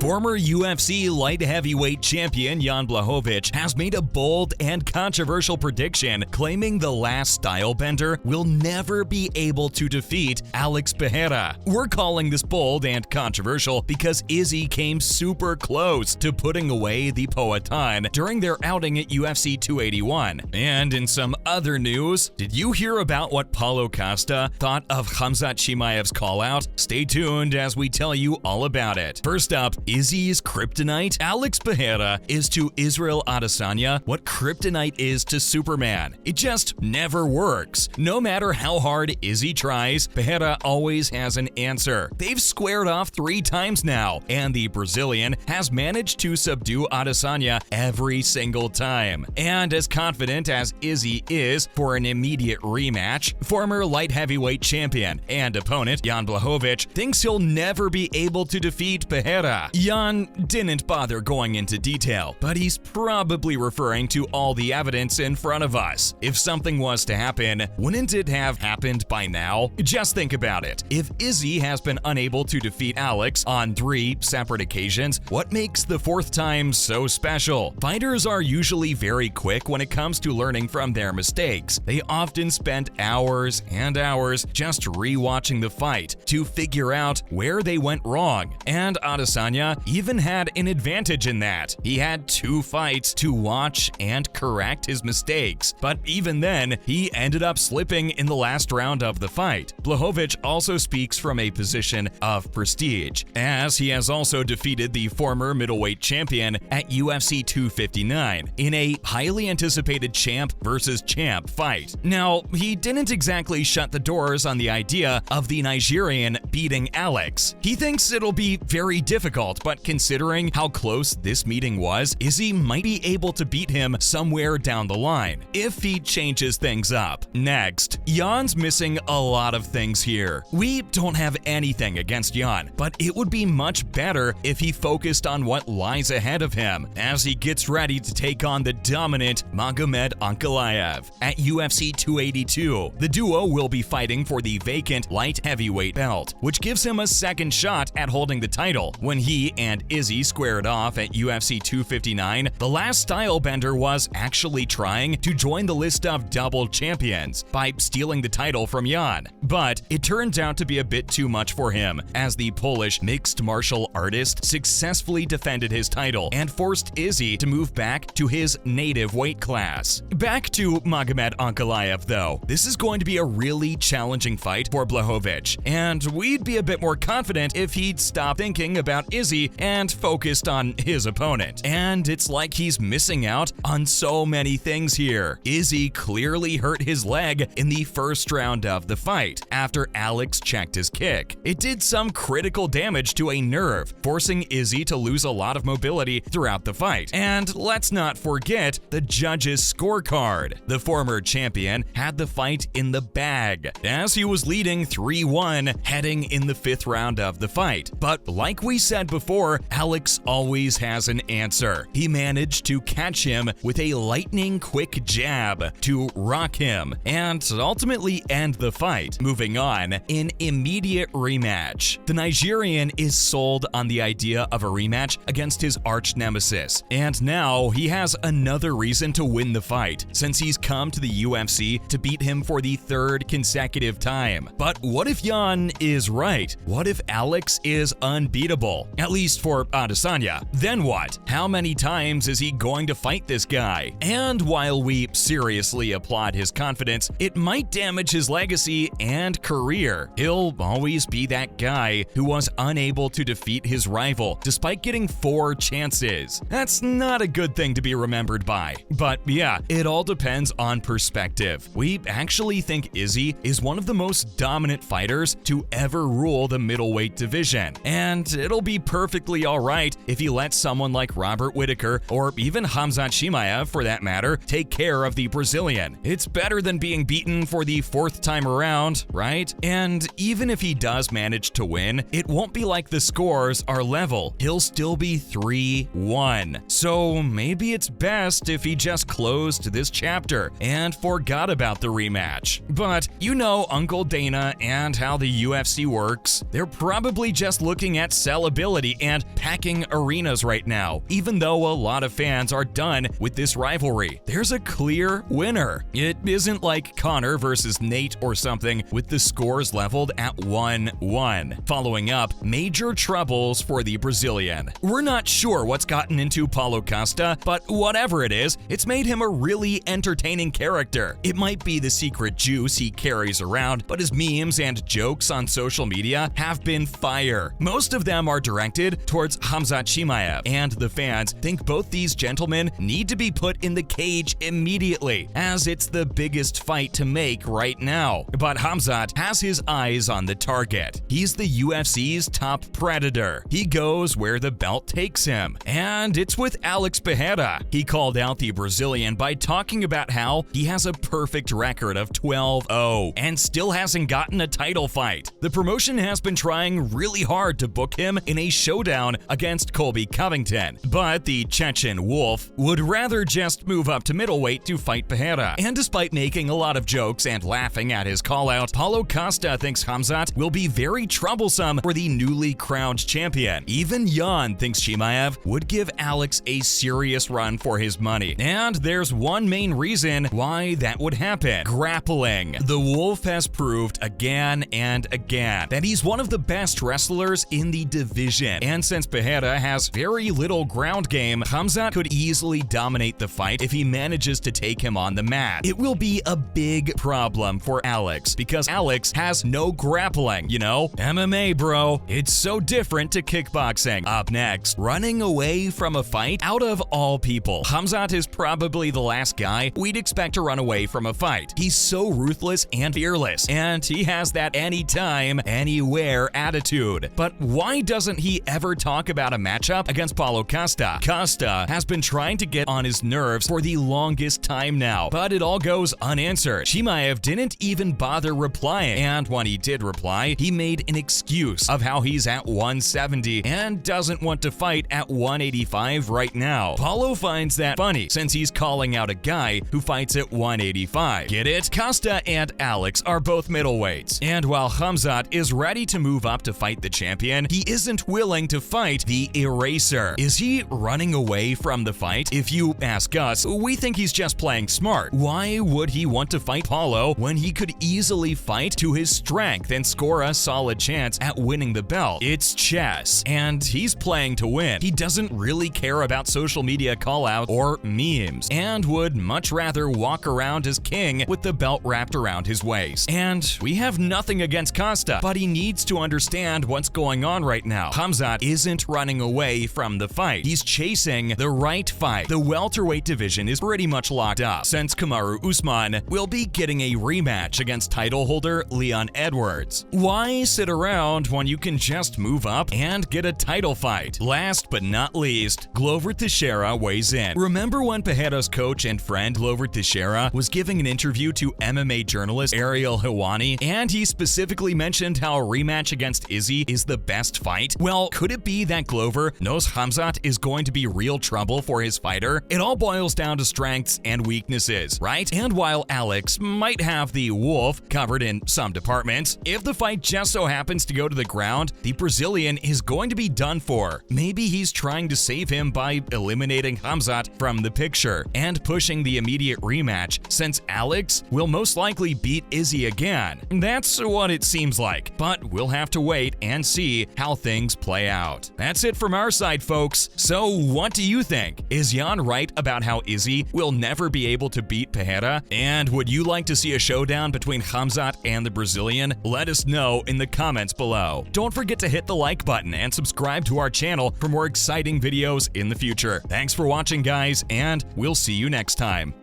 Former UFC light heavyweight champion Jan Blachowicz has made a bold and controversial prediction, claiming the last stylebender will never be able to defeat Alex Pereira. We're calling this bold and controversial because Izzy came super close to putting away the Powhatan during their outing at UFC 281. And in some other news, did you hear about what Paulo Costa thought of Chimaev's callout? Stay tuned as we tell you all about it. First up, Izzy's kryptonite? Alex Pereira is to Israel Adesanya what kryptonite is to Superman. It just never works. No matter how hard Izzy tries, Pereira always has an answer. They've squared off 3 times now, and the Brazilian has managed to subdue Adesanya every single time. And as confident as Izzy is for an immediate rematch, former light heavyweight champion and opponent Jan Blachowicz thinks he'll never be able to defeat Pereira. Jan didn't bother going into detail, but he's probably referring to all the evidence in front of us. If something was to happen, wouldn't it have happened by now? Just think about it. If Izzy has been unable to defeat Alex on 3 separate occasions, what makes the 4th time so special? Fighters are usually very quick when it comes to learning from their mistakes. They often spend hours and hours just re-watching the fight to figure out where they went wrong. And Adesanya even had an advantage in that. He had 2 fights to watch and correct his mistakes, but even then, he ended up slipping in the last round of the fight. Blachowicz also speaks from a position of prestige, as he has also defeated the former middleweight champion at UFC 259 in a highly anticipated champ versus champ fight. Now, he didn't exactly shut the doors on the idea of the Nigerian beating Alex. He thinks it'll be very difficult, but considering how close this meeting was, Izzy might be able to beat him somewhere down the line if he changes things up. Next, Jan's missing a lot of things here. We don't have anything against Jan, but it would be much better if he focused on what lies ahead of him as he gets ready to take on the dominant Magomed Ankalaev. At UFC 282, the duo will be fighting for the vacant light heavyweight belt, which gives him a second shot at holding the title. When he and Izzy squared off at UFC 259, the last stylebender was actually trying to join the list of double champions by stealing the title from Jan. But it turns out to be a bit too much for him, as the Polish mixed martial artist successfully defended his title and forced Izzy to move back to his native weight class. Back to Magomed Ankalaev though. This is going to be a really challenging fight for Blachowicz, and we'd be a bit more confident if he'd stop thinking about Izzy and focused on his opponent. And it's like he's missing out on so many things here. Izzy clearly hurt his leg in the first round of the fight after Alex checked his kick. It did some critical damage to a nerve, forcing Izzy to lose a lot of mobility throughout the fight. And let's not forget the judges' scorecard. The former champion had the fight in the bag, as he was leading 3-1 heading in the 5th round of the fight. But like we said before, Alex always has an answer. He managed to catch him with a lightning quick jab to rock him and ultimately end the fight. Moving on, an immediate rematch. The Nigerian is sold on the idea of a rematch against his arch nemesis, and now he has another reason to win the fight, since he's come to the UFC to beat him for the 3rd consecutive time. But what if Jan is right? What if Alex is unbeatable? At least for Adesanya. Then what? How many times is he going to fight this guy? And while we seriously applaud his confidence, it might damage his legacy and career. He'll always be that guy who was unable to defeat his rival despite getting 4 chances. That's not a good thing to be remembered by. But yeah, it all depends on perspective. We actually think Izzy is one of the most dominant fighters to ever rule the middleweight division, and it'll be perfectly alright if he lets someone like Robert Whittaker, or even Chimaev for that matter, take care of the Brazilian. It's better than being beaten for the 4th time around, right? And even if he does manage to win, it won't be like the scores are level. He'll still be 3-1. So maybe it's best if he just closed this chapter and forgot about the rematch. But you know Uncle Dana and how the UFC works. They're probably just looking at sellability and packing arenas right now. Even though a lot of fans are done with this rivalry, there's a clear winner. It isn't like Conor versus Nate or something with the scores leveled at 1-1. Following up, major troubles for the Brazilian. We're not sure what's gotten into Paulo Costa, but whatever it is, it's made him a really entertaining character. It might be the secret juice he carries around, but his memes and jokes on social media have been fire. Most of them are directed towards Khamzat Chimaev, and the fans think both these gentlemen need to be put in the cage immediately, as it's the biggest fight to make right now. But Khamzat has his eyes on the target. He's the UFC's top predator. He goes where the belt takes him, and it's with Alex Pereira. He called out the Brazilian by talking about how he has a perfect record of 12-0 and still hasn't gotten a title fight. The promotion has been trying really hard to book him in a showdown against Colby Covington, but the Chechen Wolf would rather just move up to middleweight to fight Pereira. And despite making a lot of jokes and laughing at his call-out, Paulo Costa thinks Khamzat will be very troublesome for the newly crowned champion. Even Jan thinks Chimaev would give Alex a serious run for his money. And there's one main reason why that would happen: grappling. The Wolf has proved again and again that he's one of the best wrestlers in the division. And since Pereira has very little ground game, Khamzat could easily dominate the fight if he manages to take him on the mat. It will be a big problem for Alex because Alex has no grappling. You know, MMA, bro. It's so different to kickboxing. Up next, running away from a fight. Out of all people, Khamzat is probably the last guy we'd expect to run away from a fight. He's so ruthless and fearless, and he has that anytime, anywhere attitude. But why doesn't he ever talk about a matchup against Paulo Costa? Costa has been trying to get on his nerves for the longest time now, but it all goes unanswered. Chimaev didn't even bother replying, and when he did reply, he made an excuse of how he's at 170 and doesn't want to fight at 185 right now. Paulo finds that funny since he's calling out a guy who fights at 185. Get it? Costa and Alex are both middleweights, and while Khamzat is ready to move up to fight the champion, he isn't willing to fight the eraser. Is he running away from the fight? If you ask us, we think he's just playing smart. Why would he want to fight Paulo when he could easily fight to his strength and score a solid chance at winning the belt? It's chess, and he's playing to win. He doesn't really care about social media call-out or memes, and would much rather walk around as king with the belt wrapped around his waist. And we have nothing against Costa, but he needs to understand what's going on right now. Khamzat isn't running away from the fight. He's chasing the right fight. The welterweight division is pretty much locked up, since Kamaru Usman will be getting a rematch against title holder Leon Edwards. Why sit around when you can just move up and get a title fight? Last but not least, Glover Teixeira weighs in. Remember when Pereira's coach and friend Glover Teixeira was giving an interview to MMA journalist Ariel Helwani, and he specifically mentioned how a rematch against Izzy is the best fight? Well, could it be that Glover knows Khamzat is going to be real trouble for his fighter? It all boils down to strengths and weaknesses, right? And while Alex might have the Wolf covered in some departments, if the fight just so happens to go to the ground, the Brazilian is going to be done for. Maybe he's trying to save him by eliminating Khamzat from the picture and pushing the immediate rematch, since Alex will most likely beat Izzy again. That's what it seems like, but we'll have to wait and see how things play out. That's it from our side, folks. So what do you think? Is Jan right about how Izzy will never be able to beat Pereira? And would you like to see a showdown between Khamzat and the Brazilian? Let us know in the comments below. Don't forget to hit the like button and subscribe to our channel for more exciting videos in the future. Thanks for watching, guys, and we'll see you next time.